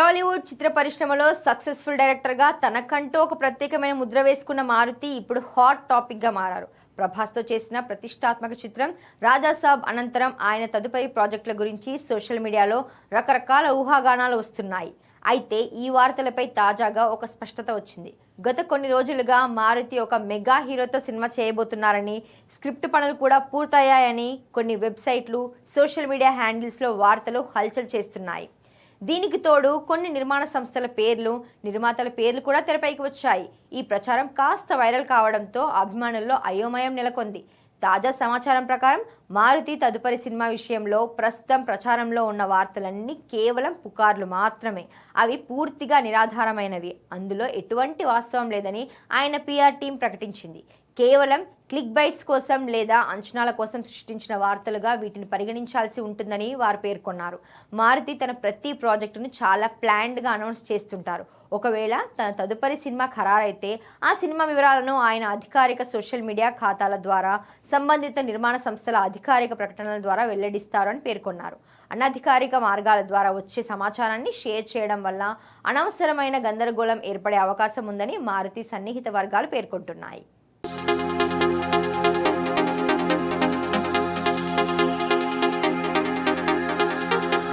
టాలీవుడ్ చిత్ర పరిశ్రమలో సక్సెస్ఫుల్ డైరెక్టర్గా తనకంటూ ఒక ప్రత్యేకమైన ముద్ర వేసుకున్న మారుతి ఇప్పుడు హాట్ టాపిక్గా మారారు. ప్రభాస్తో చేసిన ప్రతిష్టాత్మక చిత్రం రాజాసాబ్ అనంతరం ఆయన తదుపరి ప్రాజెక్టుల గురించి సోషల్ మీడియాలో రకరకాల ఊహాగానాలు వస్తున్నాయి. అయితే ఈ వార్తలపై తాజాగా ఒక స్పష్టత వచ్చింది. గత కొన్ని రోజులుగా మారుతి ఒక మెగా హీరోతో సినిమా చేయబోతున్నారని, స్క్రిప్ట్ పనులు కూడా పూర్తయ్యాయని కొన్ని వెబ్సైట్లు, సోషల్ మీడియా హ్యాండిల్స్లో వార్తలు హల్చల్ చేస్తున్నాయి. దీనికి తోడు కొన్ని నిర్మాణ సంస్థల పేర్లు, నిర్మాతల పేర్లు కూడా తెరపైకి వచ్చాయి. ఈ ప్రచారం కాస్త వైరల్ కావడంతో అభిమానుల్లో అయోమయం నెలకొంది. తాజా సమాచారం ప్రకారం మారుతి తదుపరి సినిమా విషయంలో ప్రస్తుతం ప్రచారంలో ఉన్న వార్తలన్నీ కేవలం పుకార్లు మాత్రమే. అవి పూర్తిగా నిరాధారమైనవి. అందులో ఎటువంటి వాస్తవం లేదని ఆయన పిఆర్ టీం ప్రకటించింది. కేవలం క్లిక్ బైట్స్ కోసం లేదా అంచనాల కోసం సృష్టించిన వార్తలుగా వీటిని పరిగణించాల్సి ఉంటుందని వారు పేర్కొన్నారు. మారుతి తన ప్రతి ప్రాజెక్టును చాలా ప్లాన్డ్గా అనౌన్స్ చేస్తుంటారు. ఒకవేళ తన తదుపరి సినిమా ఖరారైతే ఆ సినిమా వివరాలను ఆయన అధికారిక సోషల్ మీడియా ఖాతాల ద్వారా, సంబంధిత నిర్మాణ సంస్థల అధికారిక ప్రకటనల ద్వారా వెల్లడిస్తారు అని పేర్కొన్నారు. అనధికారిక మార్గాల ద్వారా వచ్చే సమాచారాన్ని షేర్ చేయడం వల్ల అనవసరమైన గందరగోళం ఏర్పడే అవకాశం ఉందని మారుతి సన్నిహిత వర్గాలు పేర్కొంటున్నాయి.